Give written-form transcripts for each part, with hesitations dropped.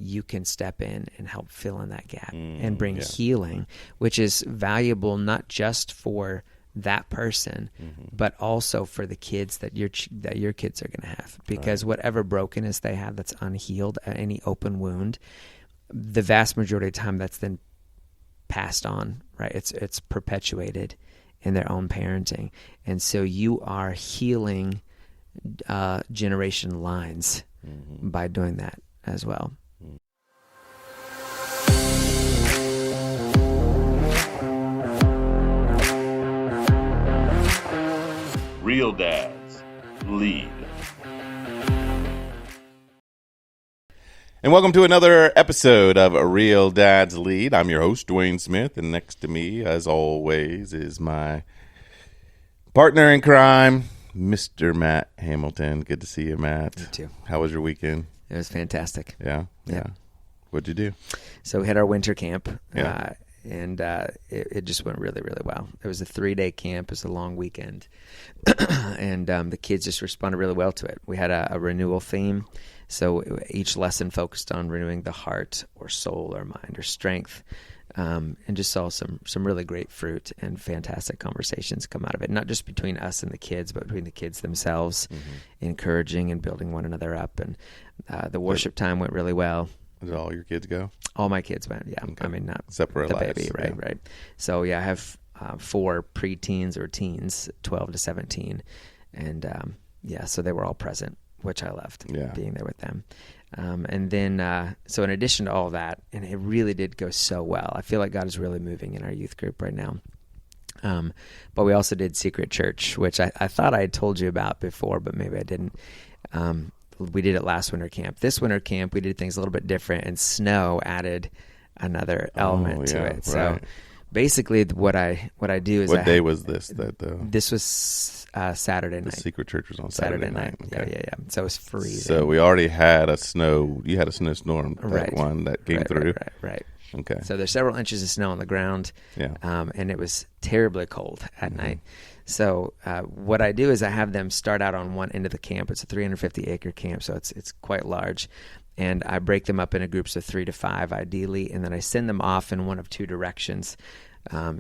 you can step in and help fill in that gap and bring healing, which is valuable not just for that person, but also for the kids that your kids are going to have, because whatever brokenness they have that's unhealed, any open wound, the vast majority of the time that's then passed on, right? It's perpetuated in their own parenting. And so you are healing generation lines by doing that as well. Real Dads Lead. And welcome to another episode of A Real Dad's Lead. I'm your host, Dwayne Smith, and next to me, as always, is my partner in crime, Mr. Matt Hamilton. Good to see you, Matt. You too. How was your weekend? It was fantastic. Yeah. What'd you do? So we had our winter camp, Yeah. and it just went really, really well. It was a 3-day camp. It was a long weekend, and the kids just responded really well to it. We had a renewal theme, so each lesson focused on renewing the heart or soul or mind or strength, and just saw some really great fruit and fantastic conversations come out of it, not just between us and the kids, but between the kids themselves, encouraging and building one another up. And the worship time went really well. Did all your kids go? All my kids went, yeah. Okay. I mean, not separate the lives, baby, right. So, yeah, I have 4 preteens or teens, 12 to 17. And, so they were all present, which I loved, being there with them. And then, so in addition to all that, and it really did go so well. I feel like God is really moving in our youth group right now. But we also did Secret Church, which I thought I had told you about before, but maybe I didn't. We did it last winter camp. This winter camp, we did things a little bit different, and snow added another element to it. So basically what I do is... What day was this? This was Saturday night. The Secret Church was on Saturday night. Okay. Yeah. So it was freezing. So we already had you had a snowstorm, one that came through. Right. Okay. So there's several inches of snow on the ground, and it was terribly cold at night. So what I do is I have them start out on one end of the camp. It's a 350-acre camp, so it's quite large. And I break them up into groups of 3 to 5, ideally, and then I send them off in one of 2 directions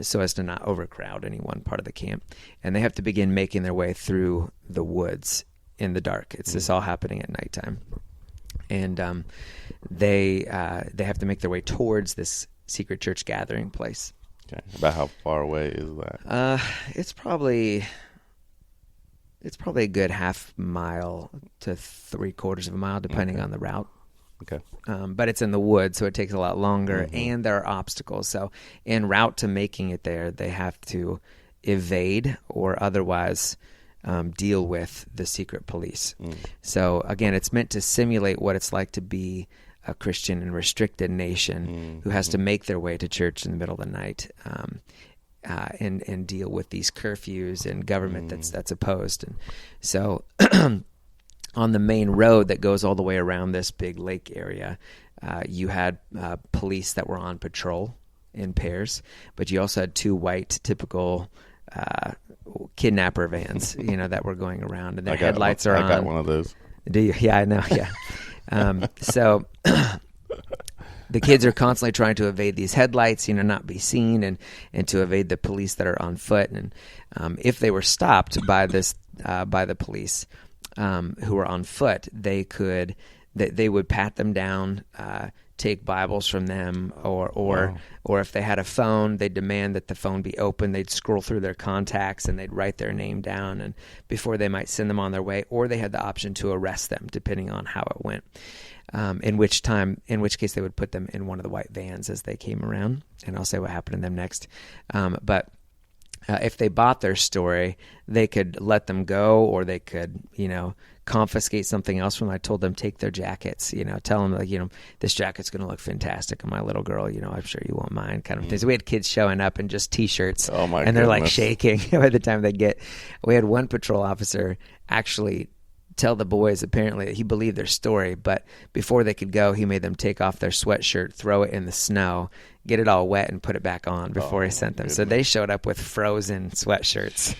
so as to not overcrowd any one part of the camp. And they have to begin making their way through the woods in the dark. It's this all happening at nighttime. And they have to make their way towards this Secret Church gathering place. Okay. About how far away is that? It's probably a good half mile to 3/4 of a mile, depending on the route. Okay. But it's in the woods, so it takes a lot longer, and there are obstacles. So en route to making it there, they have to evade or otherwise deal with the secret police. So again, it's meant to simulate what it's like to be a Christian and restricted nation who has to make their way to church in the middle of the night and deal with these curfews and government that's opposed. And so on the main road that goes all the way around this big lake area, you had police that were on patrol in pairs, but you also had 2 white typical kidnapper vans, that were going around, and their headlights are on. I got one of those. Do you? Yeah, I know. Yeah. So the kids are constantly trying to evade these headlights, not be seen, and to evade the police that are on foot. And if they were stopped by the police who were on foot, they would pat them down, take Bibles from them, or if they had a phone, they'd demand that the phone be open. They'd scroll through their contacts and they'd write their name down, and before they might send them on their way, or they had the option to arrest them depending on how it went. In which case they would put them in one of the white vans as they came around, and I'll say what happened to them next. But if they bought their story, they could let them go, or they could, confiscate something else from them. I told them, take their jackets, tell them, this jacket's going to look fantastic on my little girl, I'm sure you won't mind, kind of thing. So we had kids showing up in just T-shirts, and they're like shaking by the time we had one patrol officer actually tell the boys apparently that he believed their story, but before they could go, he made them take off their sweatshirt, throw it in the snow, get it all wet, and put it back on before he sent them. Goodness. So they showed up with frozen sweatshirts.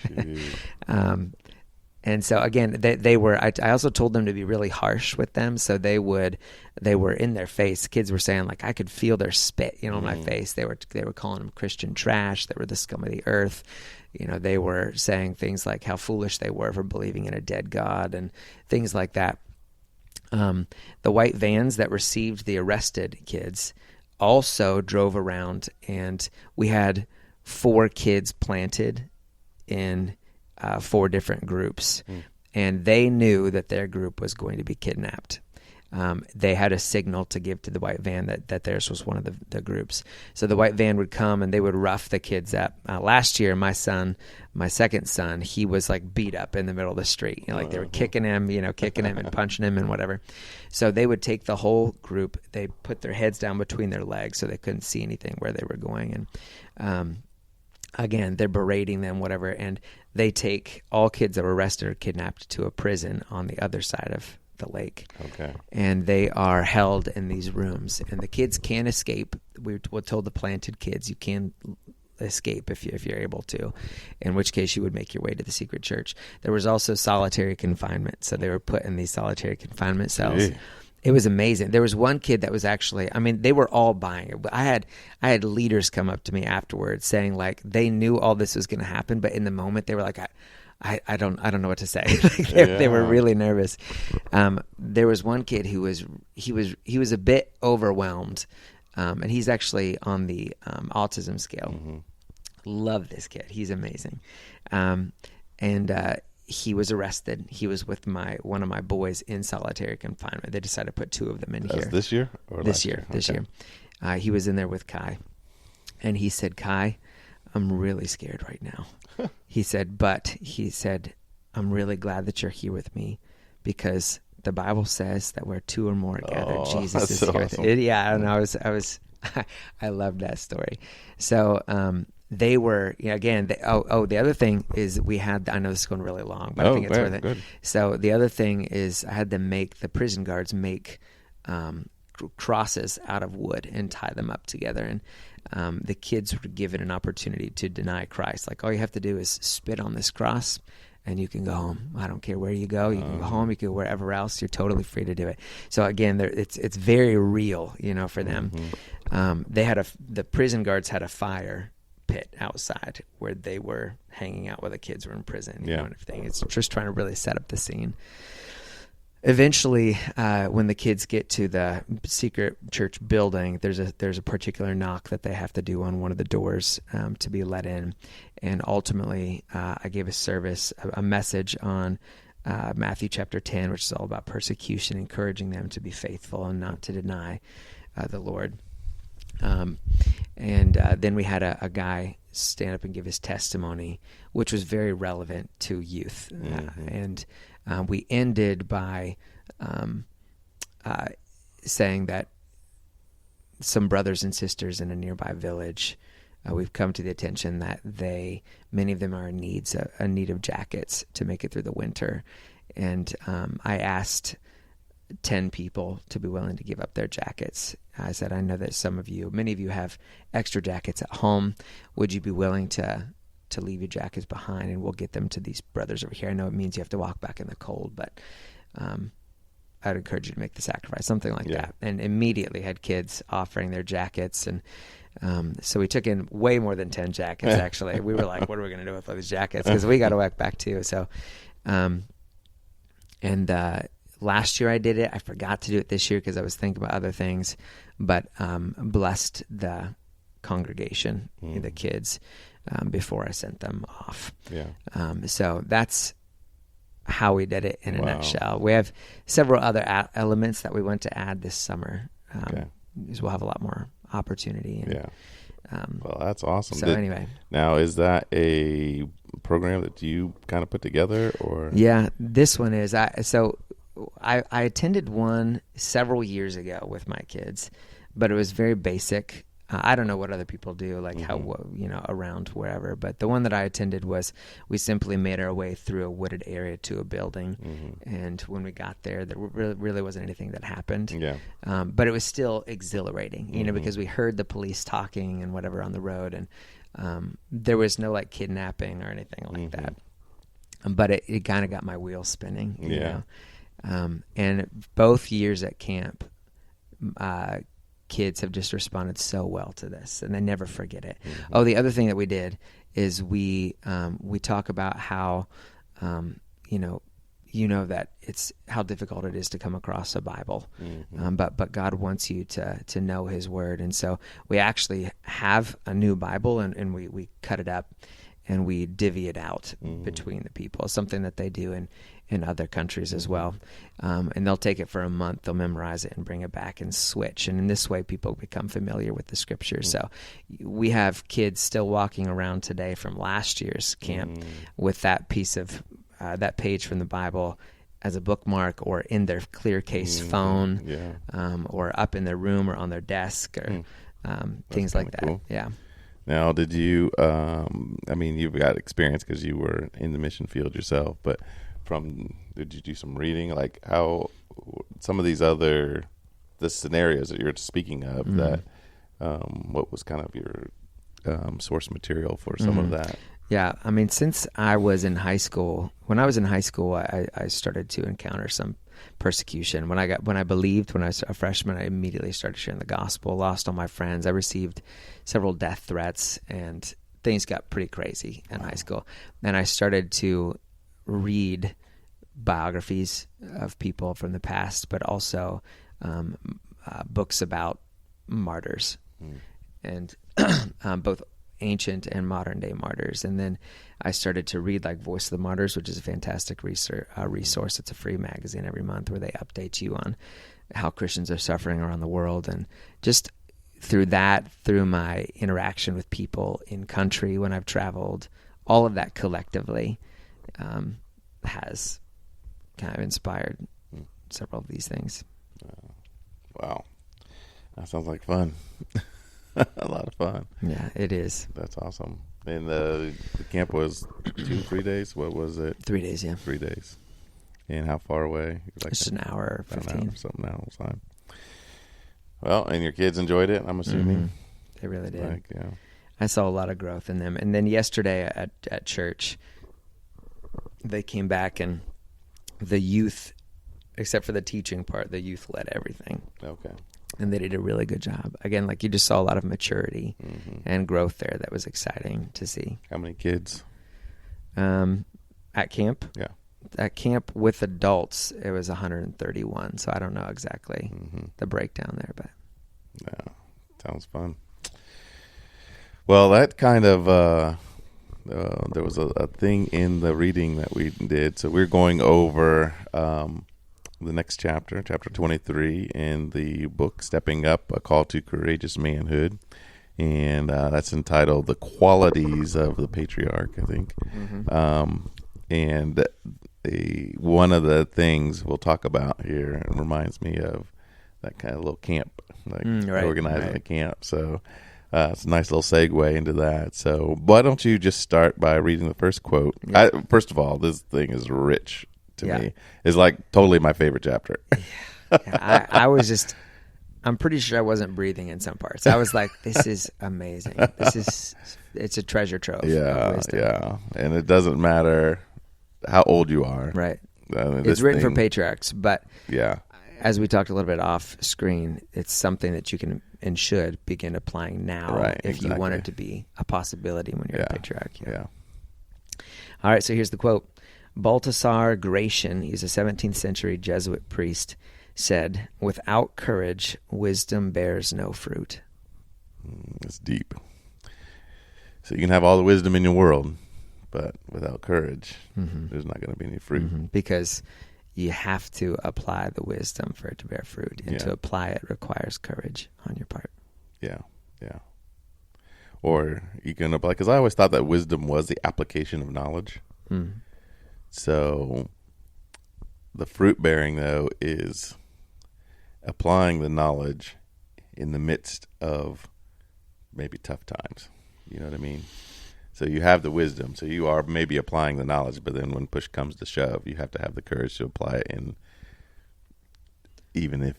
And so again, they were. I also told them to be really harsh with them. So they would they were in their face. Kids were saying, like, I could feel their spit, on my face. They were calling them Christian trash. They were the scum of the earth. They were saying things like how foolish they were for believing in a dead God and things like that. The white vans that received the arrested kids also drove around, and we had 4 kids planted in 4 different groups, and they knew that their group was going to be kidnapped. They had a signal to give to the white van that theirs was one of the groups. So the white van would come and they would rough the kids up. Last year, my second son, he was like beat up in the middle of the street. Like they were kicking him and punching him and whatever. So they would take the whole group. They put their heads down between their legs so they couldn't see anything where they were going. And again, they're berating them, whatever. And they take all kids that were arrested or kidnapped to a prison on the other side of the lake. Okay. And they are held in these rooms, and the kids can't escape. We told the planted kids, you can escape if you're able to, in which case you would make your way to the secret church. There was also solitary confinement, so they were put in these solitary confinement cells. Gee. It was amazing. There was one kid that was actually, they were all buying it. I had leaders come up to me afterwards saying, like, they knew all this was going to happen, but in the moment they were like, I don't know what to say. They were really nervous. There was one kid who was a bit overwhelmed, and he's actually on the autism scale. Mm-hmm. Love this kid. He's amazing. And he was arrested. He was with one of my boys in solitary confinement. They decided to put 2 of them in here. This year or this year? This year. He was in there with Kai, and he said, "Kai, I'm really scared right now." He said, "I'm really glad that you're here with me, because the Bible says that where 2 or more are gathered, Jesus is here with it." Yeah, and I was I loved that story. So they were, again, the other thing is we had, I know this is going really long, but I think it's worth it. Good. So the other thing is I had them the prison guards make crosses out of wood and tie them up together. And the kids were given an opportunity to deny Christ. Like, all you have to do is spit on this cross and you can go home. I don't care where you go. You can go home. You can go wherever else. You're totally free to do it. So again, it's very real, for them. Mm-hmm. The prison guards had a fire pit outside where they were hanging out while the kids were in prison. And everything. It's just trying to really set up the scene. Eventually, when the kids get to the secret church building, there's a particular knock that they have to do on one of the doors to be let in. And ultimately, I gave a message on Matthew chapter 10, which is all about persecution, encouraging them to be faithful and not to deny the Lord. And then we had a guy stand up and give his testimony, which was very relevant to youth. And we ended by saying that some brothers and sisters in a nearby village, we've come to the attention that many of them are in need of jackets to make it through the winter. And I asked 10 people to be willing to give up their jackets. I said, I know that many of you have extra jackets at home. Would you be willing to leave your jackets behind, and we'll get them to these brothers over here? I know it means you have to walk back in the cold, but I'd encourage you to make the sacrifice, something like that. And immediately had kids offering their jackets. And so we took in way more than 10 jackets, actually. We were like, what are we going to do with all these jackets? Because we got to walk back too. So, last year I did it. I forgot to do it this year because I was thinking about other things, but blessed the congregation, the kids, before I sent them off. Yeah. So that's how we did it in a nutshell. We have several other elements that we want to add this summer. Because we'll have a lot more opportunity. Well, that's awesome. So anyway. Now, is that a program that you kind of put together, or? Yeah, this one is. I attended one several years ago with my kids, but it was very basic. I don't know what other people do, like how, around wherever. But the one that I attended we simply made our way through a wooded area to a building. Mm-hmm. And when we got there really wasn't anything that happened. Yeah. But it was still exhilarating, because we heard the police talking and whatever on the road. And there was no like kidnapping or anything like that. But it kind of got my wheels spinning, you know. And both years at camp, kids have just responded so well to this, and they never forget it. Oh, the other thing that we did is we talk about how that it's how difficult it is to come across a Bible, but God wants you to know His Word, and so we actually have a new Bible, and we cut it up and we divvy it out between the people, something that they do in other countries as well. And they'll take it for a month, they'll memorize it and bring it back and switch. And in this way, people become familiar with the scriptures. So we have kids still walking around today from last year's camp with that piece of, that page from the Bible as a bookmark or in their clear case phone, or up in their room or on their desk or things like that. Cool. Yeah. Now, did you, you've got experience because you were in the mission field yourself, but did you do some reading? Like how some of these the scenarios that you're speaking of, that what was kind of your source material for some of that? Yeah, I mean, since I was in high school, when I was in high school, I started to encounter some persecution. When I believed, when I was a freshman, I immediately started sharing the gospel, lost all my friends. I received several death threats, and things got pretty crazy in high school. And I started to read biographies of people from the past, but also books about martyrs, and both ancient and modern day martyrs. And then I started to read like Voice of the Martyrs, which is a fantastic resource. It's a free magazine every month where they update you on how Christians are suffering around the world. And just through my interaction with people in country when I've traveled, all of that collectively has kind of inspired several of these things. Wow. That sounds like fun. A lot of fun. Yeah, it is. That's awesome. And the camp was 2-3 days? What was it? 3 days, yeah. 3 days. And how far away? Like just an hour or 15. Something else. Well, and your kids enjoyed it, I'm assuming? They really did. I saw a lot of growth in them. And then yesterday at church, they came back, and the youth, except for the teaching part, the youth led everything. Okay. And they did a really good job. Again, like you just saw a lot of maturity and growth there that was exciting to see. How many kids? At camp? Yeah. At camp with adults, it was 131. So I don't know exactly the breakdown there, but. Yeah, sounds fun. Well, that kind of, there was a thing in the reading that we did. So we're going over the next chapter 23 in the book Stepping Up, A Call to Courageous Manhood. And that's entitled The Qualities of the Patriarch, I think. And one of the things we'll talk about here reminds me of that kind of little camp, organizing a camp. So it's a nice little segue into that. So why don't you just start by reading the first quote? Yeah. First of all, this thing is rich to me. It's like totally my favorite chapter. I'm pretty sure I wasn't breathing in some parts. I was like, this is amazing. It's a treasure trove. Yeah. And it doesn't matter how old you are. Right. It's written for patriarchs, but as we talked a little bit off screen, it's something that you can and should begin applying now if you want it to be a possibility when you're a patriarch. Yeah. All right, so here's the quote. Balthasar Gracian, he's a 17th century Jesuit priest, said, "Without courage, wisdom bears no fruit." It's deep. So you can have all the wisdom in your world, but without courage, there's not going to be any fruit. Because you have to apply the wisdom for it to bear fruit, and to apply it requires courage on your part. Yeah. Or you can apply, because I always thought that wisdom was the application of knowledge. So the fruit bearing, though, is applying the knowledge in the midst of maybe tough times. You know what I mean? So you have the wisdom, so you are maybe applying the knowledge, but then when push comes to shove, you have to have the courage to apply it even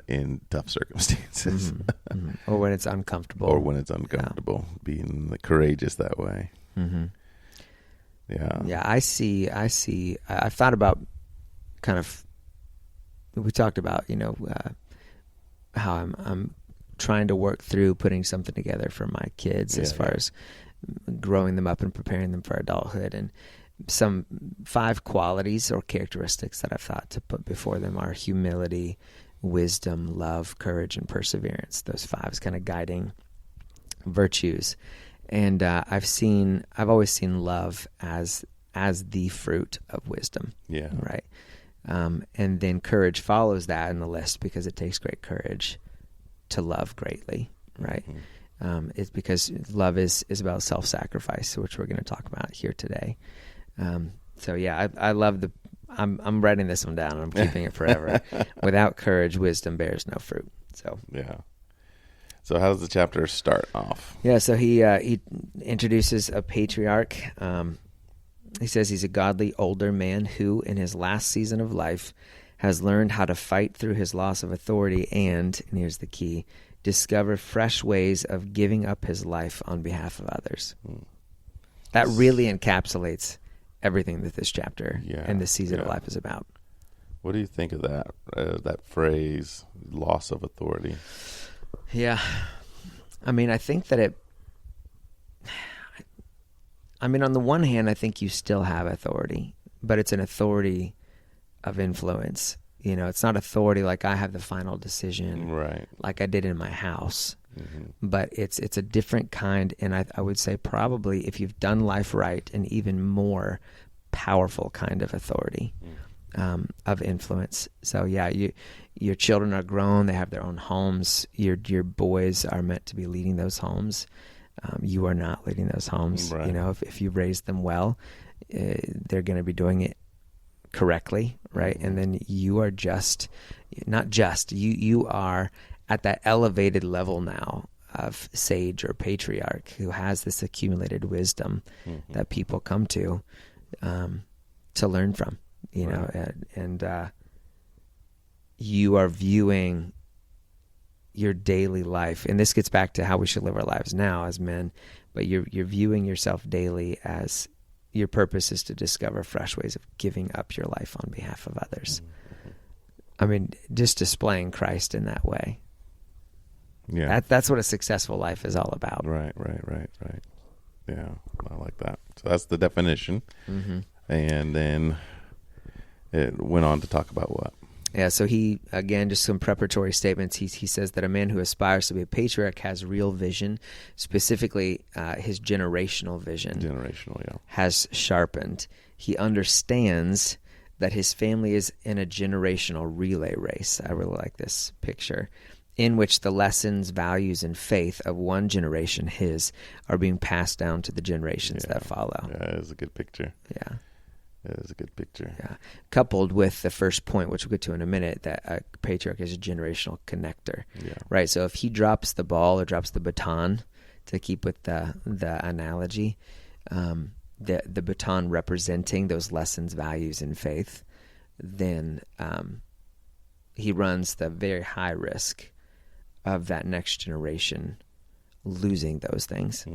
in tough circumstances. Or when it's uncomfortable. Being courageous that way. Yeah, I see. I've thought about kind of, we talked about, how I'm trying to work through putting something together for my kids as far as growing them up and preparing them for adulthood. And some 5 qualities or characteristics that I've thought to put before them are humility, wisdom, love, courage, and perseverance. Those 5 kind of guiding virtues. And I've always seen love as the fruit of wisdom. Yeah. Right. And then courage follows that in the list, because it takes great courage to love greatly. Right. It's because love is about self-sacrifice, which we're going to talk about here today. So yeah, I love I'm writing this one down and I'm keeping it forever. Without courage, wisdom bears no fruit. So yeah. So how does the chapter start off? Yeah, so he introduces a patriarch. He says he's a godly older man who, in his last season of life, has learned how to fight through his loss of authority and here's the key, discover fresh ways of giving up his life on behalf of others. That really encapsulates everything that this chapter and this season of life is about. What do you think of that phrase, loss of authority? Yeah. I mean, I think that on the one hand, I think you still have authority, but it's an authority of influence. You know, it's not authority like I have the final decision, right, like I did in my house. But it's a different kind, and I would say probably, if you've done life right, an even more powerful kind of authority. Of influence. So yeah, your children are grown, they have their own homes. Your boys are meant to be leading those homes. You are not leading those homes. Right. You know, if you raise them well, they're going to be doing it correctly, right? And then you are you are at that elevated level now of sage or patriarch who has this accumulated wisdom that people come to learn from. You know, and you are viewing your daily life, and this gets back to how we should live our lives now as men, but you're viewing yourself daily as your purpose is to discover fresh ways of giving up your life on behalf of others. I mean, just displaying Christ in that way. Yeah. That's what a successful life is all about. Right. Yeah, I like that. So that's the definition. And then it went on to talk about what? Yeah, so he, again, just some preparatory statements. He says that a man who aspires to be a patriarch has real vision, specifically his generational vision. Has sharpened. He understands that his family is in a generational relay race. I really like this picture, in which the lessons, values, and faith of one generation, his, are being passed down to the generations that follow. Yeah, it is a good picture. Yeah. It is a good picture. Yeah. Coupled with the first point, which we'll get to in a minute, that a patriarch is a generational connector. Yeah. Right. So if he drops the ball or drops the baton, to keep with the analogy, the baton representing those lessons, values, and faith, then he runs the very high risk of that next generation losing those things.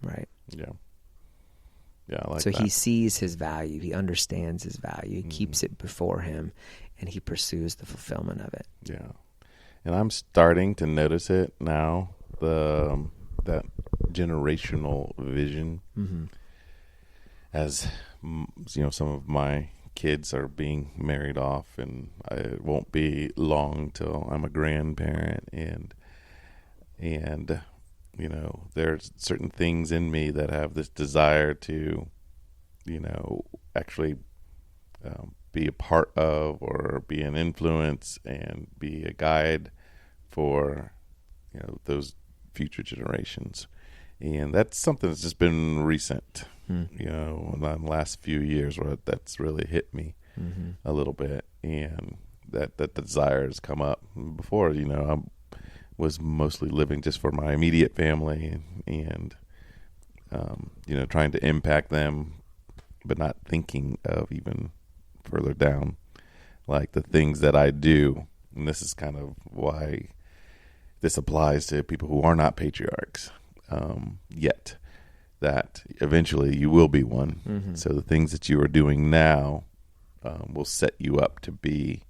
Right. Yeah. Yeah, I like so that. He sees his value. He understands his value. He keeps it before him, and he pursues the fulfillment of it. Yeah, and I'm starting to notice it now. That generational vision, as you know, some of my kids are being married off, and it won't be long till I'm a grandparent, and you know, there's certain things in me that have this desire to, you know, actually be a part of or be an influence and be a guide for, you know, those future generations. And that's something that's just been recent, you know, in the last few years where that's really hit me a little bit. And that desire has come up. Before, you know, was mostly living just for my immediate family and you know, trying to impact them, but not thinking of even further down, like the things that I do. And this is kind of why this applies to people who are not patriarchs yet, that eventually you will be one. So the things that you are doing now will set you up to be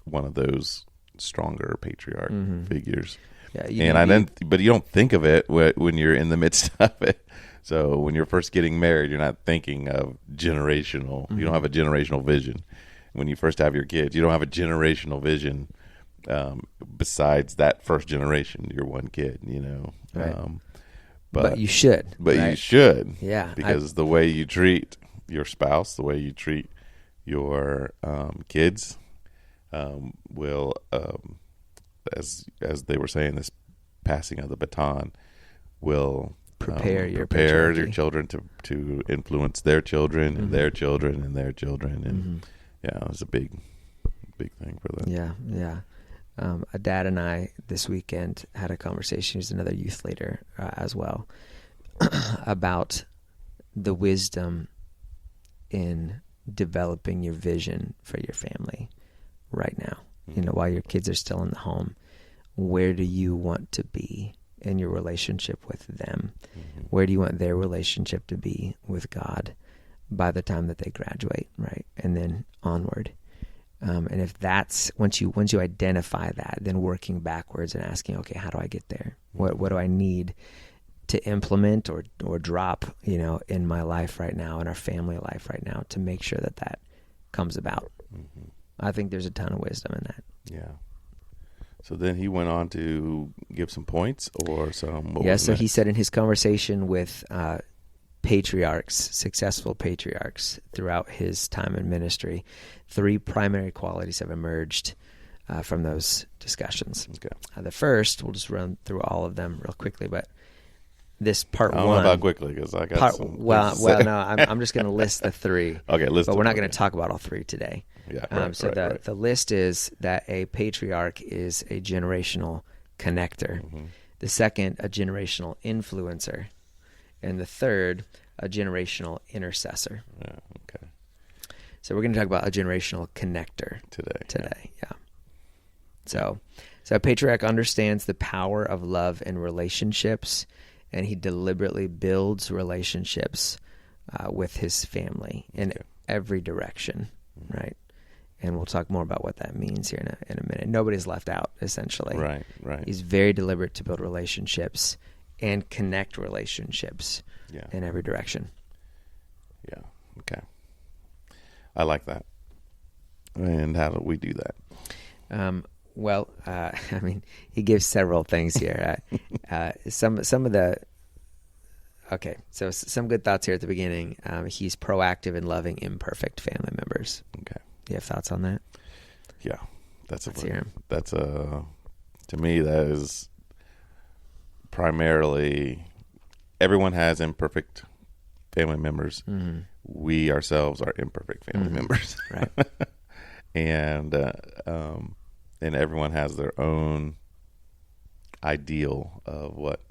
one of those stronger patriarch figures. Yeah, but you don't think of it when you're in the midst of it. So when you're first getting married, you're not thinking of generational. You don't have a generational vision. When you first have your kids, you don't have a generational vision besides that first generation, your one kid, Right. But you should. But right? you should. Yeah. Because the way you treat your spouse, the way you treat your kids will, as they were saying, this passing of the baton will prepare your children to influence their children and their children and their children. And yeah, it was a big thing for them. Yeah. A dad and I this weekend had a conversation. He's another youth leader as well, about the wisdom in developing your vision for your family right now. While your kids are still in the home, where do you want to be in your relationship with them? Where do you want their relationship to be with God by the time that they graduate, right? And then onward. And if that's once you identify that, then working backwards and asking, okay, how do I get there? What do I need to implement or drop, in my life right now, in our family life right now, to make sure that comes about? I think there's a ton of wisdom in that. Yeah. So then he went on to give some points or some. So he said in his conversation with successful patriarchs throughout his time in ministry, 3 primary qualities have emerged from those discussions. Okay. The first, we'll just run through all of them real quickly, but this part one. I don't know about quickly because I got some. Well, no, I'm just going to list the 3. Okay, list. But we're not going to talk about all 3 today. Yeah. The list is that a patriarch is a generational connector. The second, a generational influencer. And the third, a generational intercessor. Yeah, okay. So we're going to talk about a generational connector today. Yeah. So a patriarch understands the power of love and relationships, and he deliberately builds relationships with his family in every direction, right? And we'll talk more about what that means here in a minute. Nobody's left out, essentially. Right. He's very deliberate to build relationships and connect relationships in every direction. Yeah, okay. I like that. And how do we do that? He gives several things here. Some of the... Okay, so some good thoughts here at the beginning. He's proactive in loving imperfect family members. Okay. You have thoughts on that? Yeah. Let's hear him. To me, that is primarily, everyone has imperfect family members. We ourselves are imperfect family members. Right. And everyone has their own ideal of what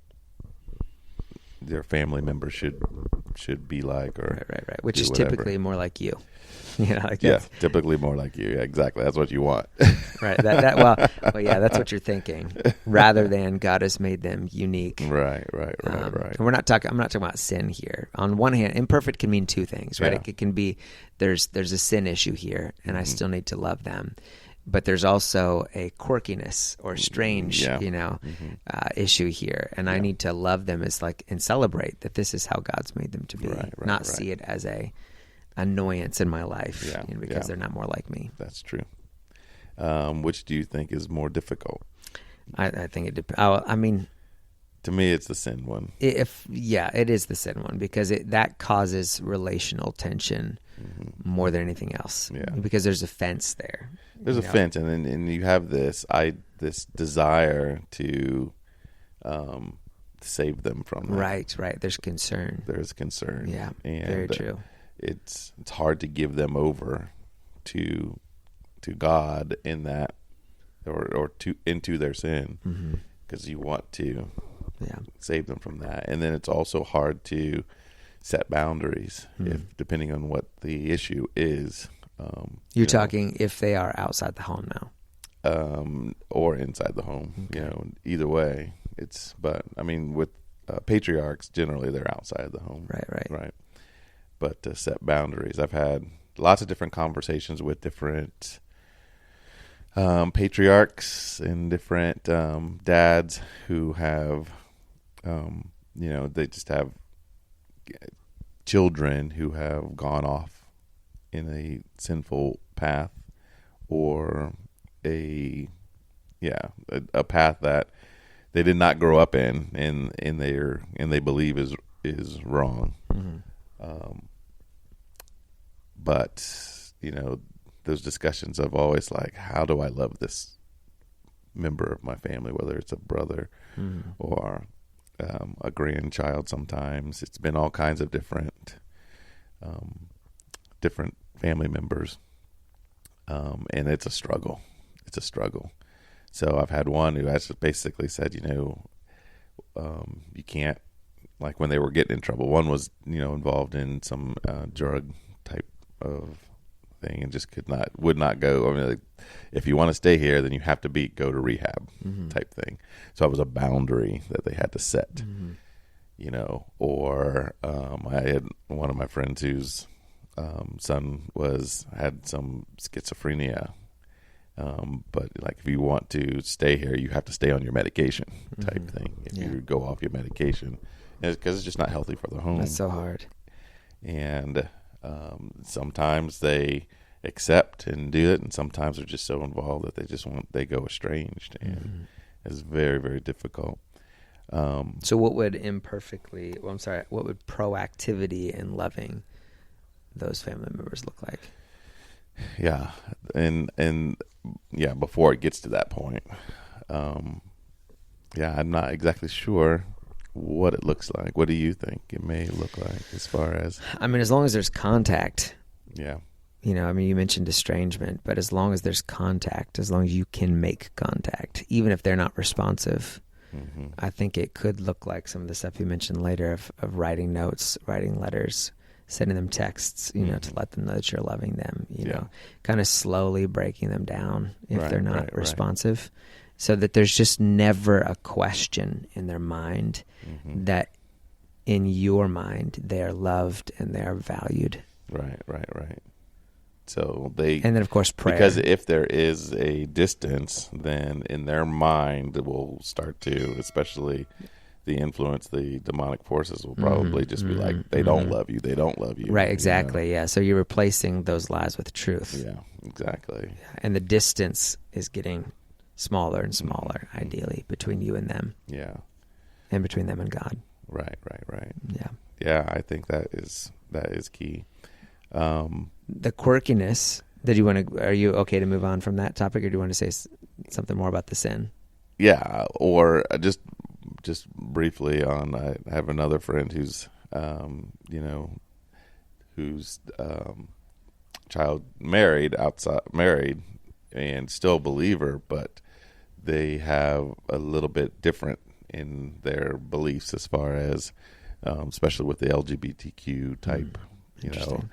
their family members should be like, or right. Which is typically more like you. Typically more like you. Yeah, exactly. That's what you want. Right. That's what you're thinking, rather than God has made them unique. Right. And I'm not talking about sin here. On one hand, imperfect can mean 2 things, right? Yeah. It can be there's a sin issue here, and I still need to love them. But there's also a quirkiness or strange, issue here, and I need to love them and celebrate that this is how God's made them to be, not see it as a annoyance in my life, because they're not more like me. That's true. Which do you think is more difficult? I think it depends. To me, it's the sin one. It is the sin one, because that causes relational tension more than anything else. Yeah. Because there's a fence there. There's a fence, and you have this desire to save them from that. Right. There's concern. There's concern. Yeah, and very true. It's hard to give them over to God in that, or into their sin, because you want to save them from that. And then it's also hard to set boundaries depending on what the issue is. You're talking if they are outside the home now, or inside the home. Okay. Either way, with patriarchs, generally they're outside the home. Right. But to set boundaries, I've had lots of different conversations with different patriarchs and different dads who have, they just have children who have gone off in a sinful path, or a path that they did not grow up in, and they believe is wrong. Mm-hmm. But those discussions of always like, how do I love this member of my family, whether it's a brother Mm-hmm. or a grandchild. Sometimes it's been all kinds of different family members, and it's a struggle. So I've had one who has basically said, you can't, like when they were getting in trouble, one was, involved in some drug type of thing and just would not go. I mean, like, if you want to stay here, then you have to go to rehab Mm-hmm. type thing. So it was a boundary that they had to set, Mm-hmm. or I had one of my friends whose son had some schizophrenia. But like, if you want to stay here, you have to stay on your medication type Mm-hmm. thing. If Yeah. you go off your medication, because it's just not healthy for the home. That's so hard. And sometimes they accept and do it, and sometimes they're just so involved that they go estranged, and Mm-hmm. it's very, very difficult. So what would what would proactivity in loving those family members look like? Yeah, and before it gets to that point, I'm not exactly sure what it looks like. What do you think it may look like as far as? I mean, as long as there's contact. Yeah. You mentioned estrangement, but as long as there's contact, as long as you can make contact, even if they're not responsive, Mm-hmm. I think it could look like some of the stuff you mentioned later of writing notes, writing letters, sending them texts, Mm-hmm. to let them know that you're loving them, Yeah. kind of slowly breaking them down if Right, they're not right. responsive, so that there's just never a question in their mind Mm-hmm. that in your mind they are loved and they are valued. Right. So And then, of course, prayer. because if there is a distance, then in their mind it will start to, especially the demonic forces will probably just be like, they don't love you. They don't love you. Right, exactly, yeah. So you're replacing those lies with truth. Yeah, exactly. And the distance is getting smaller and smaller, ideally, between you and them, Yeah. and between them and God. Right. Yeah. Yeah, I think that is key. The quirkiness, are you okay to move on from that topic, or do you want to say something more about the sin? Yeah, or just briefly on, I have another friend who's child married and still a believer, but they have a little bit different in their beliefs as far as, especially with the LGBTQ type, Interesting.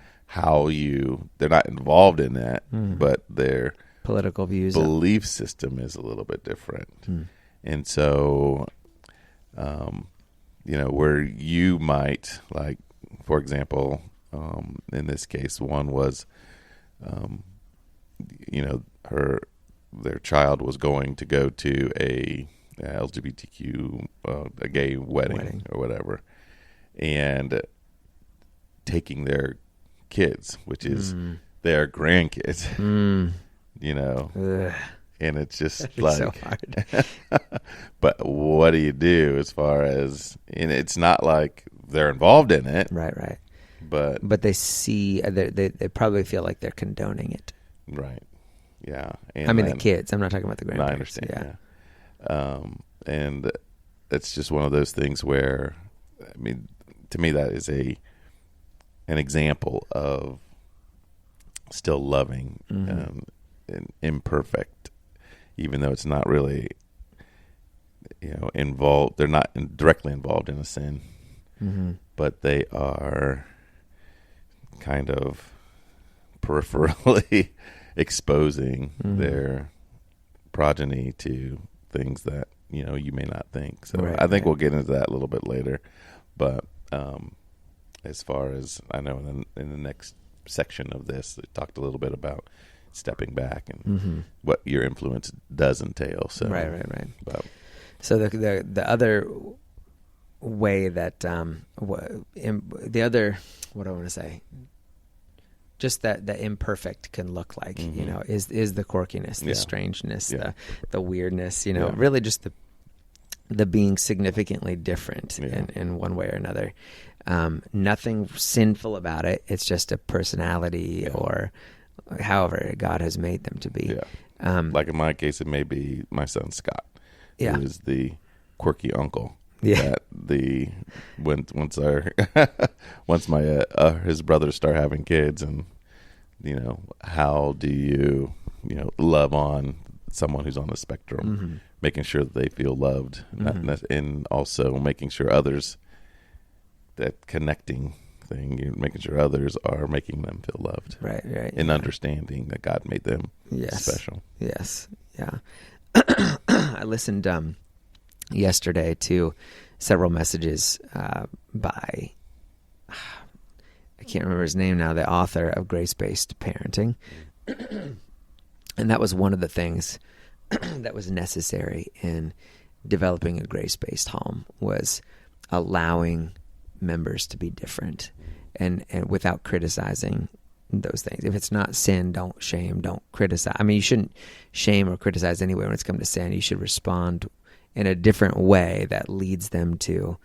they're not involved in that, but their Political views. belief system is a little bit different. And so, where you might, like, for example, in this case, one was, their child was going to go to a LGBTQ, a gay wedding or whatever, and taking their kids, which is their grandkids, Ugh. and it's just It's like, so hard. but what do you do as far as, and it's not like they're involved in it, Right. but They see, they probably feel like they're condoning it. right, yeah. I mean, the kids. I'm not talking about the No, grandparents. I understand. Yeah. And it's just one of those things where, I mean, to me, that is an example of still loving, and imperfect, even though it's not really, involved. They're not directly involved in a sin, but they are kind of peripherally exposing their progeny to things that you may not think. So Right, I think right. we'll get into that a little bit later. But as far as I know, in the next section of this, it talked a little bit about stepping back and what your influence does entail. So Right. But, So the other way that the other, what do I want to say, just that the imperfect can look like, is the quirkiness, the strangeness, the weirdness, really just the being significantly different in one way or another. Nothing sinful about it. It's just a personality or however God has made them to be. Yeah. Like in my case, it may be my son Scott, who is the quirky uncle. Yeah. That once my his brothers start having kids, and how do you love on someone who's on the spectrum, making sure that they feel loved, and also making sure others, that connecting thing, making sure others are making them feel loved, right, and understanding that God made them special. Yes, yeah. I listened yesterday to several messages by, I can't remember his name now, the author of Grace-Based Parenting. And that was one of the things that was necessary in developing a grace-based home, was allowing members to be different and without criticizing those things. If it's not sin, don't shame, don't criticize. I mean, you shouldn't shame or criticize anyway when it's come to sin. You should respond in a different way that leads them to,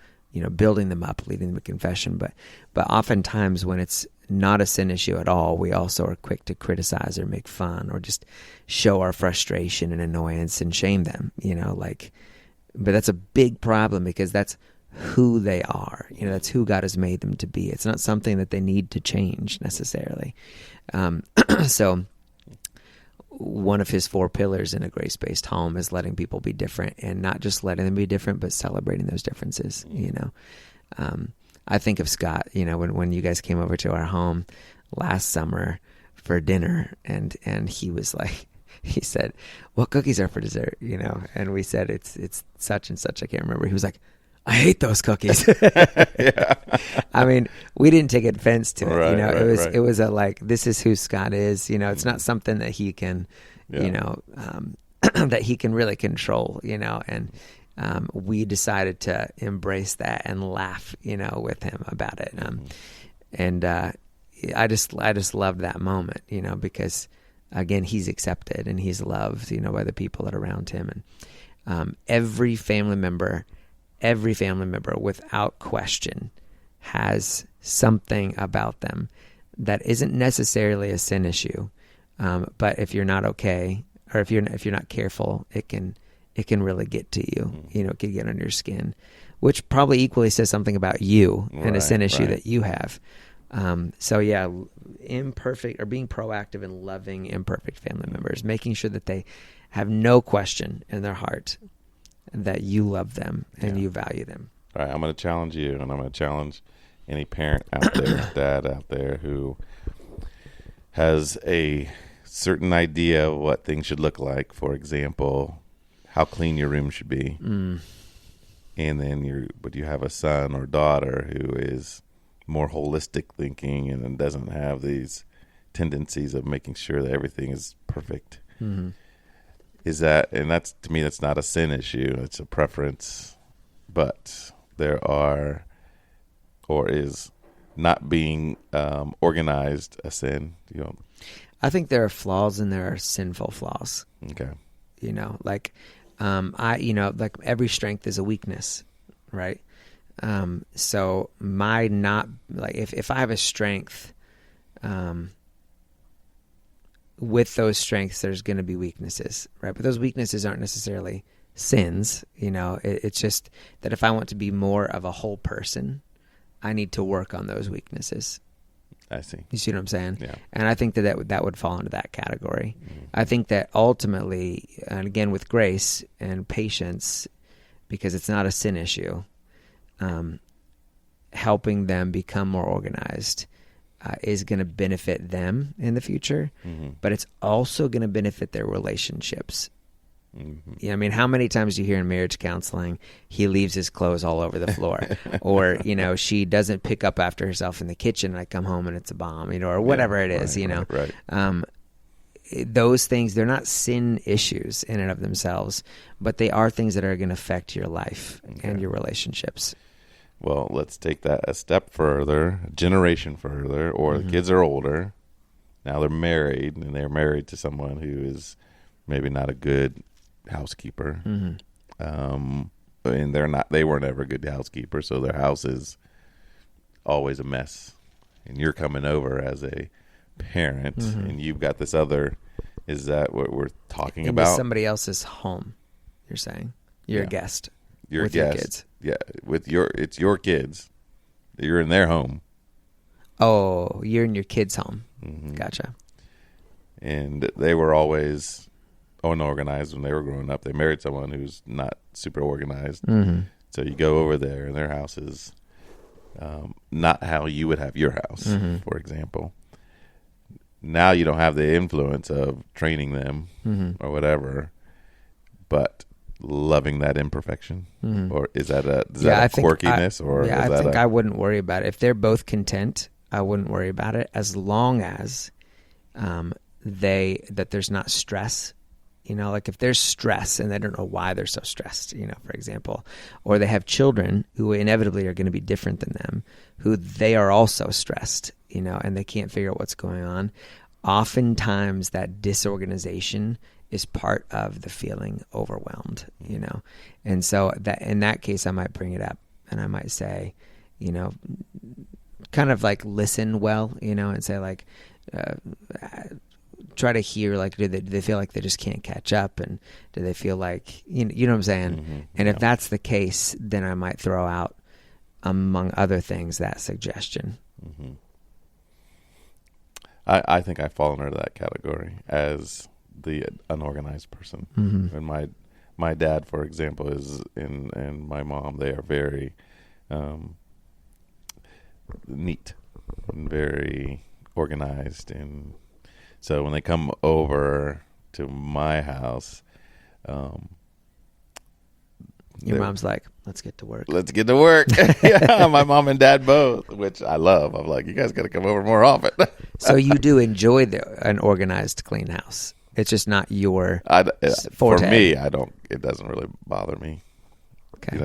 building them up, leading them to confession. But oftentimes when it's not a sin issue at all, we also are quick to criticize or make fun or just show our frustration and annoyance and shame them, but that's a big problem, because that's who they are. That's who God has made them to be. It's not something that they need to change necessarily. So one of his 4 pillars in a grace-based home is letting people be different, and not just letting them be different, but celebrating those differences. I think of Scott, when you guys came over to our home last summer for dinner, and he was like, he said, "What cookies are for dessert?" And we said, it's such and such. I can't remember. He was like, "I hate those cookies." I mean, we didn't take offense to it. Right. It was this is who Scott is. It's not something that he can, that he can really control. And we decided to embrace that and laugh, with him about it. And I just loved that moment, because again, he's accepted and he's loved, by the people that are around him. And every family member, without question, has something about them that isn't necessarily a sin issue. But if you're not okay, or if you're not careful, it can really get to you. It can get under your skin, which probably equally says something about you and a sin issue that you have. So yeah, imperfect, or being proactive in loving imperfect family members, making sure that they have no question in their heart that you love them and you value them. All right, I'm going to challenge you, and I'm going to challenge any parent out there, dad out there, who has a certain idea of what things should look like. For example, how clean your room should be. And then you have a son or daughter who is more holistic thinking and doesn't have these tendencies of making sure that everything is perfect. Is that, and that's, to me, that's not a sin issue. It's a preference. But there are, or is not being organized a sin? I think there are flaws and there are sinful flaws. Okay. Like every strength is a weakness, right? So my not, like, if I have a strength, with those strengths, there's going to be weaknesses, right? But those weaknesses aren't necessarily sins. It's just that if I want to be more of a whole person, I need to work on those weaknesses. I see. You see what I'm saying? Yeah. And I think that would fall into that category. I think that ultimately, and again with grace and patience, because it's not a sin issue, helping them become more organized is going to benefit them in the future, but it's also going to benefit their relationships. I mean, how many times do you hear in marriage counseling, he leaves his clothes all over the floor, or, she doesn't pick up after herself in the kitchen, and I come home and it's a bomb, or whatever it is, Right. those things, they're not sin issues in and of themselves, but they are things that are going to affect your life and your relationships. Well, let's take that a step further, a generation further, or the kids are older. Now they're married, and they're married to someone who is maybe not a good housekeeper. And they weren't ever a good housekeeper, so their house is always a mess. And you're coming over as a parent, and you've got this other. Is that what we're talking Into about? somebody else's home, you're saying. You're a guest. You're with a guest. your kids. Yeah, it's your kids. You're in their home. Oh, you're in your kids' home. Gotcha. And they were always unorganized when they were growing up. They married someone who's not super organized. So you go over there, and their house is not how you would have your house, for example. Now you don't have the influence of training them or whatever, but loving that imperfection, or is that a quirkiness? I think I wouldn't worry about it if they're both content. I wouldn't worry about it as long as that there's not stress. Like if there's stress and they don't know why they're so stressed, for example, or they have children who inevitably are going to be different than them, who they are also stressed, and they can't figure out what's going on. Oftentimes that disorganization is part of the feeling overwhelmed, and so that in that case, I might bring it up and I might say, kind of like listen well, and say like, try to hear, like, do they feel like they just can't catch up, and do they feel like, you know what I'm saying? And if that's the case, then I might throw out, among other things, that suggestion. I think I fall under that category as the unorganized person. And my dad, for example, and my mom, they are very neat and very organized, and so when they come over to my house, your mom's like, let's get to work. Let's get to work. Yeah, my mom and dad both, which I love. I'm like, you guys got to come over more often. So you do enjoy an organized, clean house. It's just not your forte. For me, it doesn't really bother me. Okay.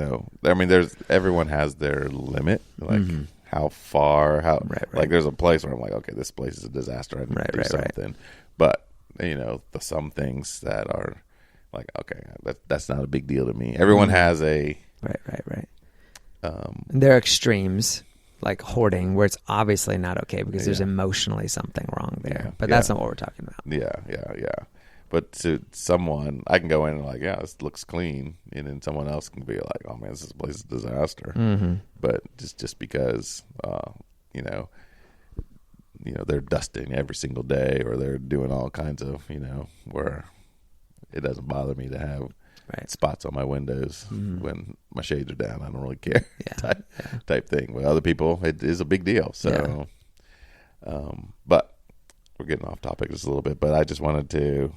I mean, everyone has their limit, like how far, like there's a place where I'm like, okay, this place is a disaster. I need to do something. But some things that are like, okay, that's not a big deal to me. Everyone has a right. There are extremes, like hoarding, where it's obviously not okay because there's emotionally something wrong there. But that's not what we're talking about. Yeah. But to someone, I can go in and like, yeah, this looks clean, and then someone else can be like, oh man, this place is a disaster. But just because, they're dusting every single day, or they're doing all kinds of, where it doesn't bother me to have spots on my windows when my shades are down. I don't really care, type thing. With other people, it is a big deal. So, but we're getting off topic just a little bit. But I just wanted to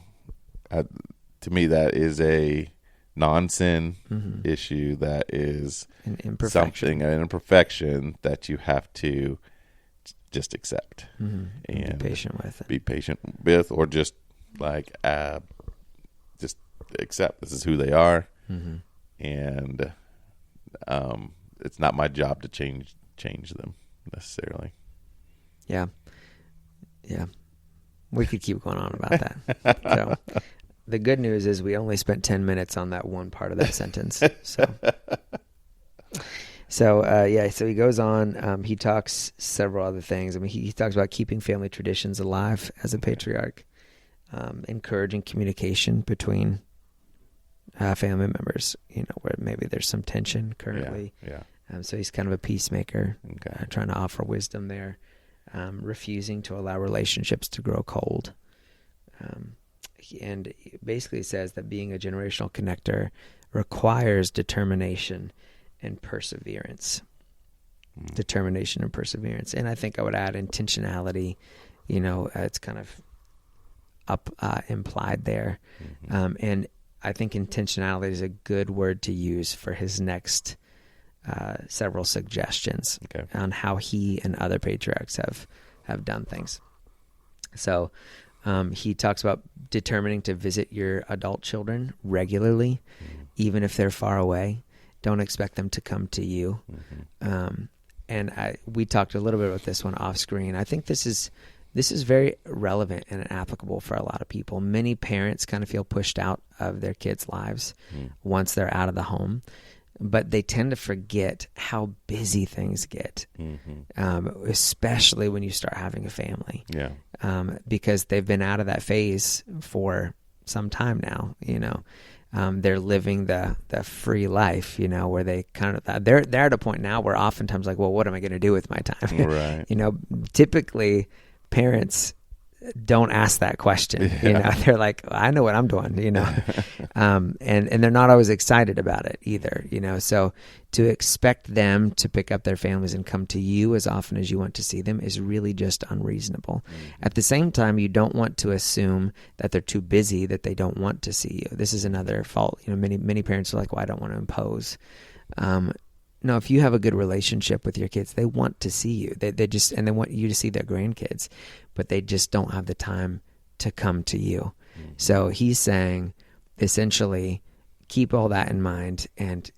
me, that is a non-sin issue. That is an imperfection that you have to just accept and be patient with, or just like just accept this is who they are, and it's not my job to change them necessarily. Yeah, we could keep going on about that. So the good news is we only spent 10 minutes on that one part of that sentence. So he goes on. He talks several other things. I mean, he talks about keeping family traditions alive as a patriarch, encouraging communication between family members, where maybe there's some tension currently. So he's kind of a peacemaker, trying to offer wisdom there, refusing to allow relationships to grow cold. And basically says that being a generational connector requires determination and perseverance. And I think I would add intentionality. It's kind of implied there. And I think intentionality is a good word to use for his next several suggestions on how he and other patriarchs have done things. So He talks about determining to visit your adult children regularly, even if they're far away. Don't expect them to come to you. And we talked a little bit about this one off screen. I think this is very relevant and applicable for a lot of people. Many parents kind of feel pushed out of their kids' lives once they're out of the home, but they tend to forget how busy things get, especially when you start having a family. Yeah. Because they've been out of that phase for some time now, they're living the free life, where they kind of, they're at a point now where oftentimes like, well, what am I going to do with my time? Right. Typically parents don't ask that question. They're like, I know what I'm doing, and they're not always excited about it either, so to expect them to pick up their families and come to you as often as you want to see them is really just unreasonable. At the same time, you don't want to assume that they're too busy, that they don't want to see you. This is another fault. Many parents are like, well, I don't want to impose. No, if you have a good relationship with your kids, they want to see you. They want you to see their grandkids, but they just don't have the time to come to you. So he's saying, essentially, keep all that in mind and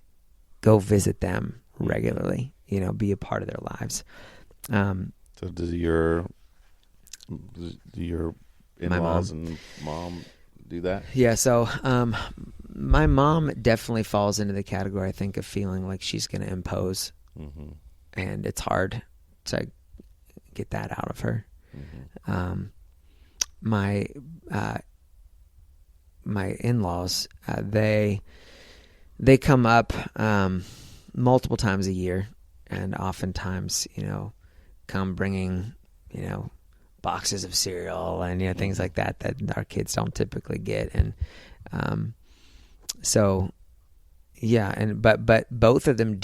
go visit them regularly. Be a part of their lives. So do your in-laws and mom do that? Yeah. So my mom definitely falls into the category, I think, of feeling like she's going to impose, and it's hard to get that out of her. My in-laws, they come up multiple times a year, and oftentimes, come bringing, boxes of cereal and things like that our kids don't typically get, and so yeah, but both of them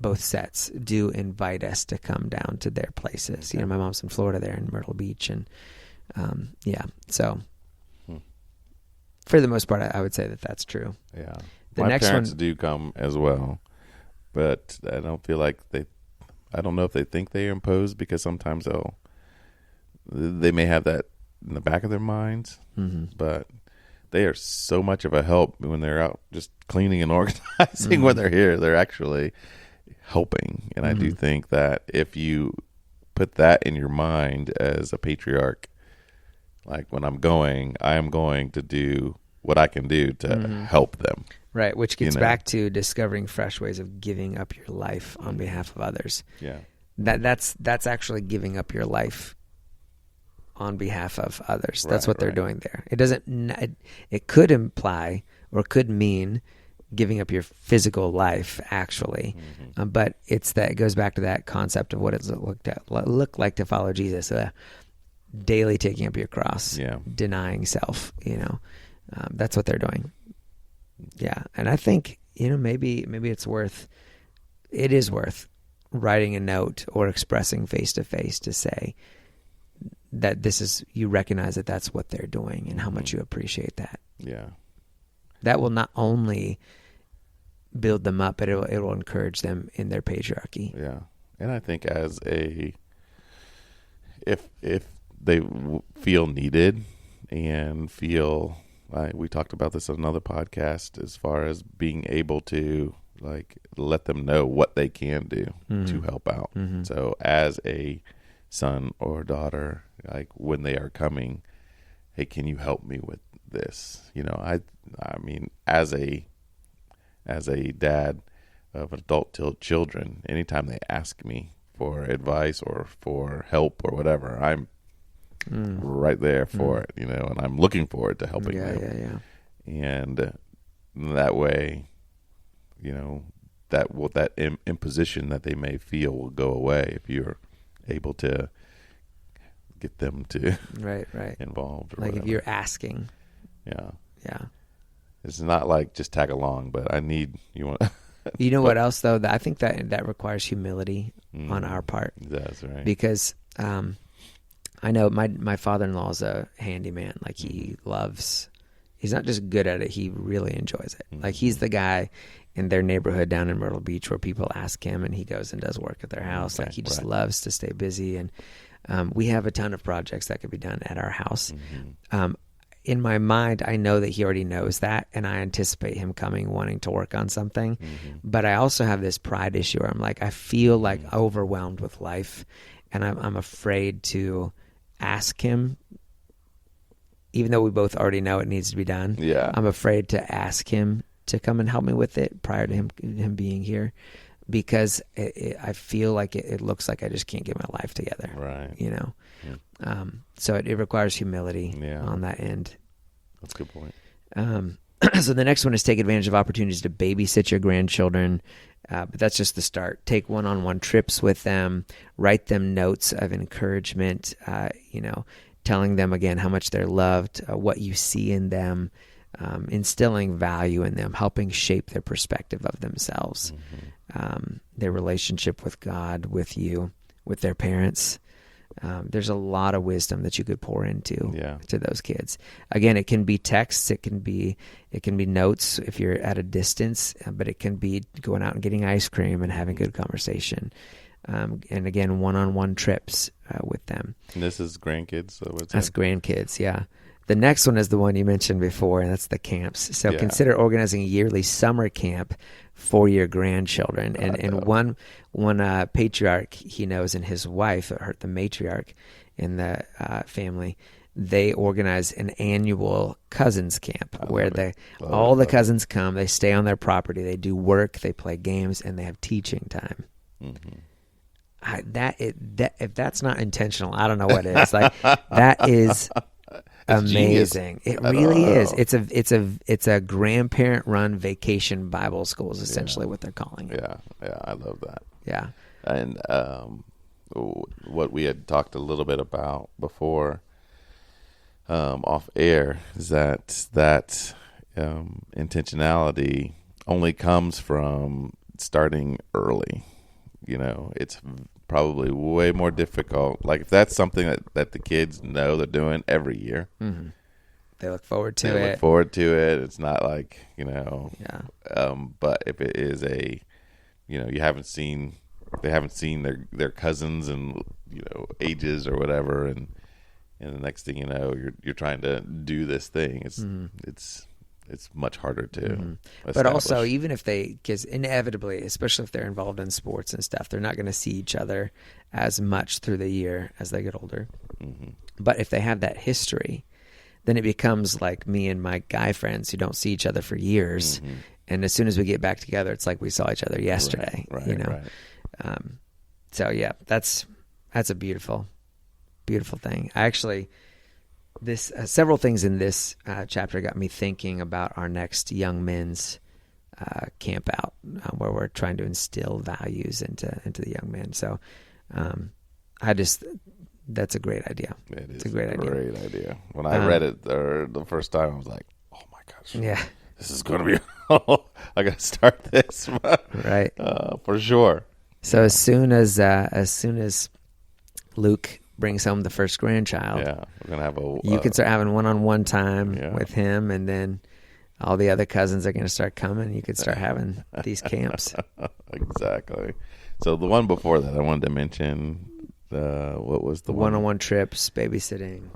both sets do invite us to come down to their places. My mom's in Florida, there in Myrtle Beach, and so for the most part, I would say that that's true. Yeah, my next parents do come as well, but I don't feel like I don't know if they think they impose, because sometimes they may have that in the back of their minds, but they are so much of a help when they're out just cleaning and organizing. When they're here, they're actually helping. And I do think that if you put that in your mind as a patriarch, like, when I'm going, I am going to do what I can do to help them. Right, which gets back to discovering fresh ways of giving up your life on behalf of others. Yeah, that's actually giving up your life on behalf of others. That's what they're doing there. It doesn't. It could imply or could mean giving up your physical life, actually, but it goes back to that concept of what it look like to follow Jesus. Daily taking up your cross, denying self. That's what they're doing. Yeah, and I think maybe it is worth writing a note or expressing face to face to say that you recognize that that's what they're doing and how much you appreciate that. Yeah, that will not only build them up, but it will encourage them in their patriarchy. Yeah, and I think if they feel needed and feel. We talked about this on another podcast, as far as being able to let them know what they can do to help out. So as a son or daughter, when they are coming, hey, can you help me with this? I mean, as a dad of adult children, anytime they ask me for advice or for help or whatever, I'm right there for it, and I'm looking forward to helping them. And that way, that imposition that they may feel will go away if you're able to get them to involved. Or whatever. If you're asking. Yeah. It's not like just tag along, but you want. What else though? I think that requires humility on our part. That's right. Because I know my father-in-law is a handyman. He's not just good at it, he really enjoys it. He's the guy in their neighborhood down in Myrtle Beach where people ask him and he goes and does work at their house. He just loves to stay busy. And We have a ton of projects that could be done at our house. In my mind, I know that he already knows that, and I anticipate him coming wanting to work on something. But I also have this pride issue where I'm like, I feel like overwhelmed with life, and I'm afraid to ask him, even though we both already know it needs to be done. Yeah. I'm afraid to ask him to come and help me with it prior to him being here, because I feel like it looks like I just can't get my life together. Right. You know? So it requires humility on that end. That's a good point. So the next one is take advantage of opportunities to babysit your grandchildren. But that's just the start. Take one-on-one trips with them, write them notes of encouragement, telling them again how much they're loved, what you see in them, instilling value in them, helping shape their perspective of themselves, their relationship with God, with you, with their parents. There's a lot of wisdom that you could pour into to those kids. Again, it can be texts, it can be notes if you're at a distance, but it can be going out and getting ice cream and having good conversation. And again, one-on-one trips with them. And this is grandkids. So that's grandkids, yeah. The next one is the one you mentioned before, and that's the camps. So consider organizing a yearly summer camp for your grandchildren. And one patriarch he knows and his wife, the matriarch in the family, they organize an annual cousins camp where all the cousins come. They stay on their property. They do work. They play games, and they have teaching time. If that's not intentional, I don't know what is. Like that is amazing. Genius. It really is. It's a grandparent run vacation Bible school is essentially what they're calling it. Yeah, I love that. Yeah. And what we had talked a little bit about before off air is that intentionality only comes from starting early. It's probably way more difficult. Like if that's something that the kids know they're doing every year, they look forward to it. It's not like but if it is they haven't seen their cousins and ages or whatever, and the next thing you know, you're trying to do this thing. It's much harder to But also, even if because inevitably, especially if they're involved in sports and stuff, they're not going to see each other as much through the year as they get older. But if they have that history, then it becomes like me and my guy friends who don't see each other for years. And as soon as we get back together, it's like we saw each other yesterday, Right. So yeah, that's a beautiful, beautiful thing. I actually... several things in this chapter got me thinking about our next young men's camp out, where we're trying to instill values into the young men. So, that's a great idea. It's a great idea. When I read it the first time, I was like, "Oh my gosh, this is going to be. I got to start this, right? For sure." So as soon as Luke brings home the first grandchild, we're gonna have you can start having one-on-one time with him, and then all the other cousins are going to start coming. You could start having these camps. Exactly. So the one before that, I wanted to mention what was the one-on-one trips, babysitting.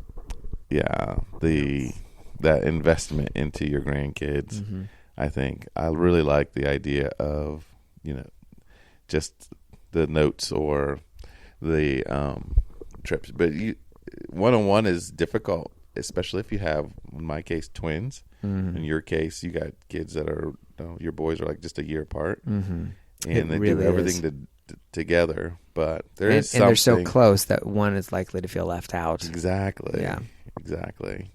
Yeah, that investment into your grandkids. I think I really like the idea of just the notes or the trips, but one-on-one is difficult, especially if you have, in my case, twins. In your case, you got kids that are your boys are like just a year apart, and they really do everything together. But and they're so close that one is likely to feel left out. Exactly.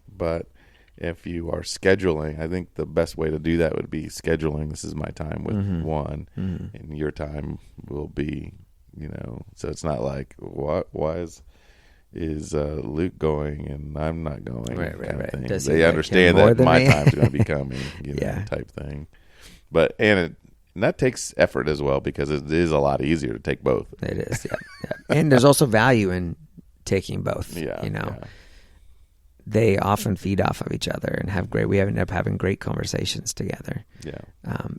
But if you are scheduling, I think the best way to do that would be scheduling. This is my time with one, and your time will be, so it's not like why is Luke going and I'm not going? Right. They understand that my time's going to be coming, type thing. But and that takes effort as well, because it is a lot easier to take both. It is, and there's also value in taking both. They often feed off of each other and we end up having great conversations together.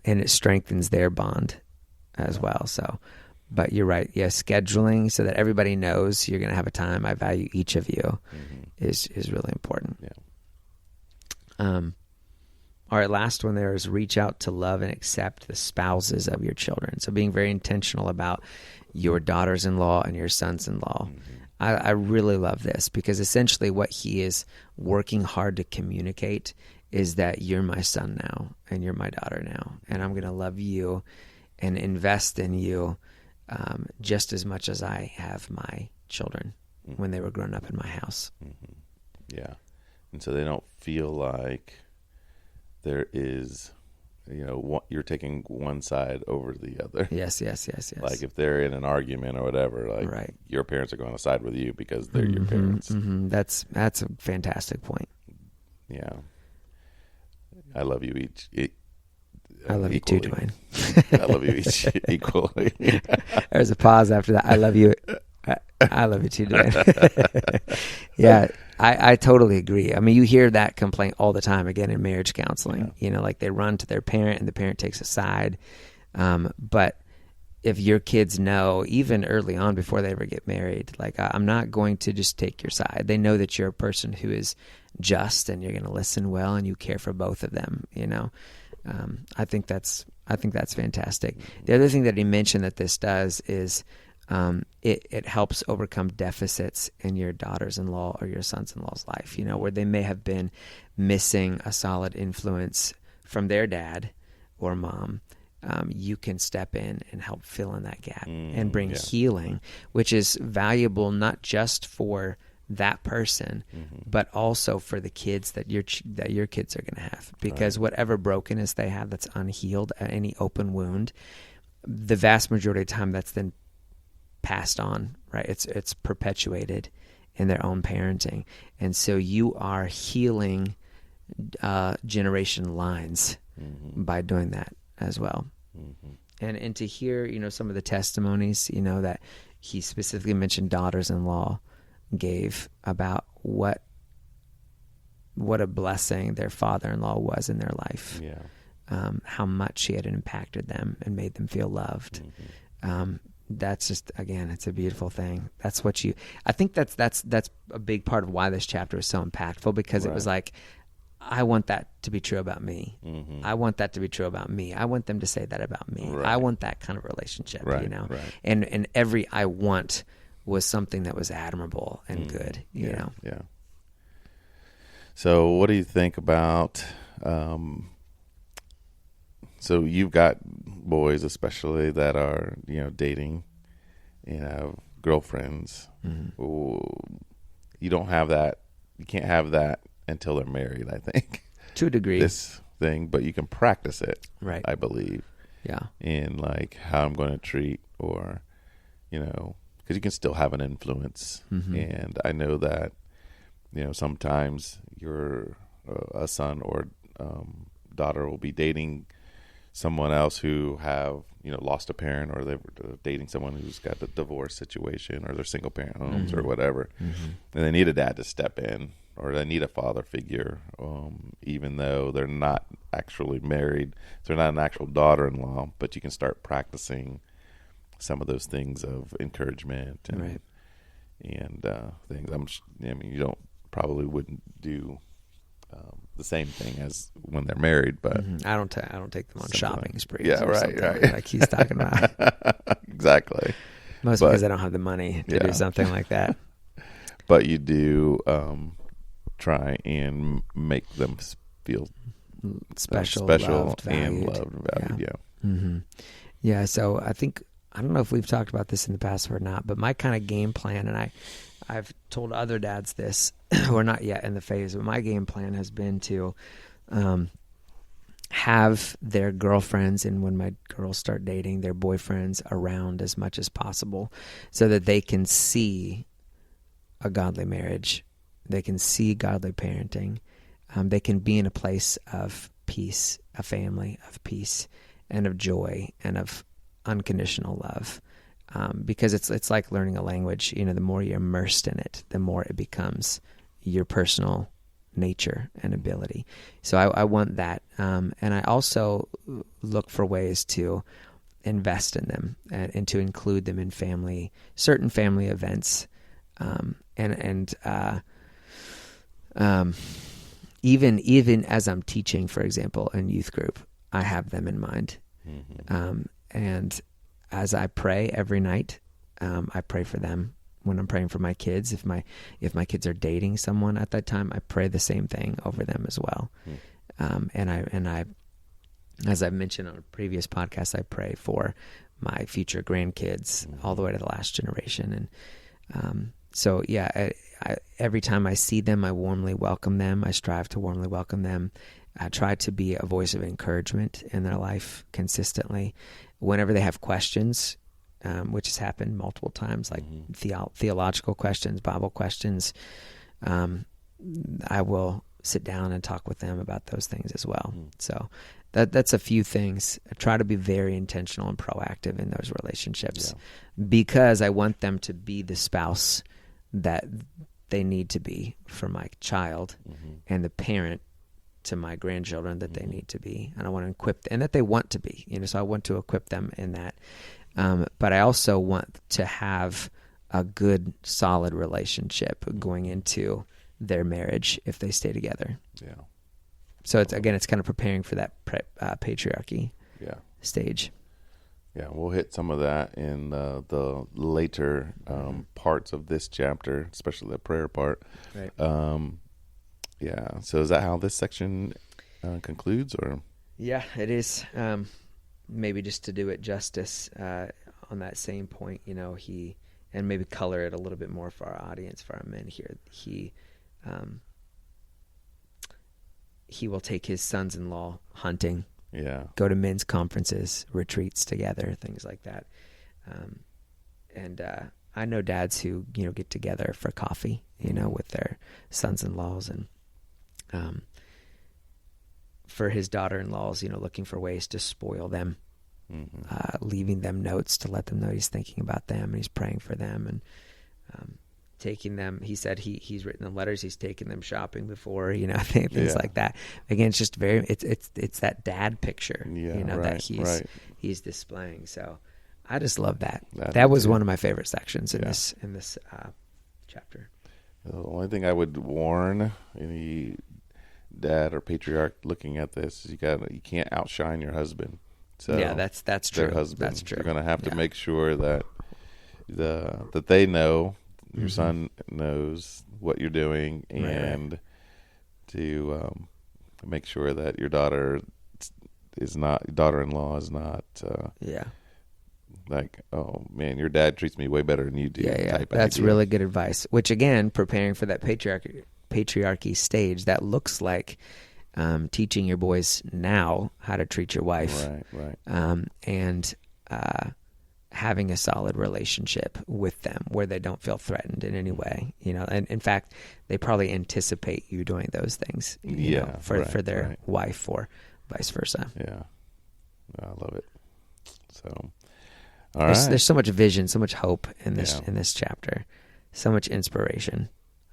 And it strengthens their bond as well. So But you're right. Yeah, scheduling so that everybody knows you're going to have a time. I value each of you is really important. Yeah. All right, last one there is reach out to love and accept the spouses of your children. So being very intentional about your daughters-in-law and your sons-in-law. I really love this because essentially what he is working hard to communicate is that you're my son now and you're my daughter now, and I'm going to love you and invest in you just as much as I have my children when they were growing up in my house. Yeah. And so they don't feel like there is, you're taking one side over the other. Yes. Like if they're in an argument or whatever, like your parents are going to side with you because they're your parents. That's a fantastic point. Yeah. I love you each. I love equally. you too, Dwayne. I love you each equally. There's a pause after that. I love you. I love you too, Dwayne. Yeah, I totally agree. I mean, you hear that complaint all the time, again, in marriage counseling. Yeah. Like they run to their parent and the parent takes a side. But if your kids know, even early on before they ever get married, like I'm not going to just take your side. They know that you're a person who is just and you're going to listen well and you care for both of them, I think that's fantastic. The other thing that he mentioned that this does is it helps overcome deficits in your daughters-in-law or your sons-in-law's life, where they may have been missing a solid influence from their dad or mom. You can step in and help fill in that gap and bring healing, which is valuable not just for that person, but also for the kids that your kids are going to have, because whatever brokenness they have that's unhealed, any open wound, the vast majority of the time that's then passed on, right? It's perpetuated in their own parenting, and so you are healing generation lines by doing that as well. And to hear some of the testimonies that he specifically mentioned daughters-in-law gave about what a blessing their father-in-law was in their life. How much he had impacted them and made them feel loved. That's just, again, it's a beautiful thing. That's what I think that's a big part of why this chapter is so impactful, because it was like, I want that to be true about me. I want that to be true about me. I want them to say that about me. I want that kind of relationship, and every I want was something that was admirable and good, you know? Yeah. So what do you think about, so you've got boys especially that are, dating, girlfriends. You don't have that. You can't have that until they're married, I think. To a degree. This thing, but you can practice it, right? I believe. Yeah. In like how I'm going to treat, or, because you can still have an influence. And I know that, sometimes your a son or daughter will be dating someone else who have, lost a parent, or they're dating someone who's got a divorce situation, or they're single parent homes or whatever. And they need a dad to step in, or they need a father figure, even though they're not actually married. So they're not an actual daughter-in-law, but you can start practicing some of those things of encouragement and things. You probably wouldn't do the same thing as when they're married, but I don't take them on shopping sprees. Yeah, right. Like he's talking about. Exactly. Mostly because I don't have the money to do something like that. But you do try and make them feel special, loved, and loved and valued. Yeah. So I don't know if we've talked about this in the past or not, but my kind of game plan, and I've told other dads this who are not yet in the phase, but my game plan has been to have their girlfriends, and when my girls start dating, their boyfriends around as much as possible, so that they can see a godly marriage. They can see godly parenting. They can be in a place of peace, a family of peace and of joy and of unconditional love. Because it's like learning a language. The more you're immersed in it, the more it becomes your personal nature and ability. So I want that. And I also look for ways to invest in them and to include them in certain family events. Even as I'm teaching, for example, in youth group, I have them in mind. And as I pray every night, I pray for them. When I'm praying for my kids, if my kids are dating someone at that time, I pray the same thing over them as well. And I, as I've mentioned on a previous podcast, I pray for my future grandkids all the way to the last generation. And so, yeah, every time I see them, I warmly welcome them. I strive to warmly welcome them. I try to be a voice of encouragement in their life consistently. Whenever they have questions, which has happened multiple times, like theological questions, Bible questions, I will sit down and talk with them about those things as well. So that's a few things. I try to be very intentional and proactive in those relationships because I want them to be the spouse that they need to be for my child and the parent to my grandchildren that they need to be. And I want to equip and that they want to be, so I want to equip them in that. But I also want to have a good, solid relationship going into their marriage if they stay together. Yeah. So it's kind of preparing for that patriarchy stage. Yeah, we'll hit some of that in the later parts of this chapter, especially the prayer part. Right. Yeah. So is that how this section concludes, or? Yeah, it is. Maybe just to do it justice on that same point, and maybe color it a little bit more for our audience, for our men here. He will take his sons-in-law hunting, go to men's conferences, retreats together, things like that. And I know dads who, get together for coffee, with their sons-in-laws, and for his daughter-in-laws, looking for ways to spoil them, leaving them notes to let them know he's thinking about them and he's praying for them, and taking them. He said he's written them letters. He's taken them shopping before, things like that. Again, it's just it's that dad picture, that he's displaying. So I just love that. That was one of my favorite sections in this chapter. The only thing I would warn any dad or patriarch looking at this is you can't outshine your husband. So that's true. Husband, that's true. You're going to have to make sure that that they know, your son knows what you're doing, and to make sure that your daughter-in-law is not like, oh man, your dad treats me way better than you do. That's really good advice. Which again, preparing for that patriarchy stage, that looks like teaching your boys now how to treat your wife, and having a solid relationship with them where they don't feel threatened in any way, and in fact, they probably anticipate you doing those things, for their wife or vice versa. Yeah. I love it. So, all right. There's so much vision, so much hope in this chapter, so much inspiration.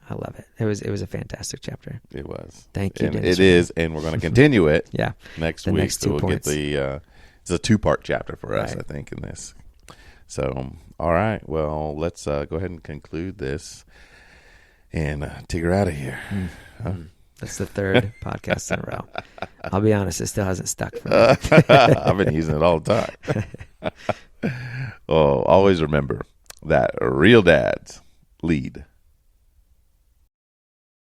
I love it. It was a fantastic chapter. It was. Thank you, and Dennis. It is, and we're going to continue it next week. Next 2 so we'll points. Get it's a 2-part chapter for us, I think, in this. So, all right. Well, let's go ahead and conclude this and take her out of here. That's the 3rd podcast in a row. I'll be honest, it still hasn't stuck for me. I've been using it all the time. Always remember that real dads lead.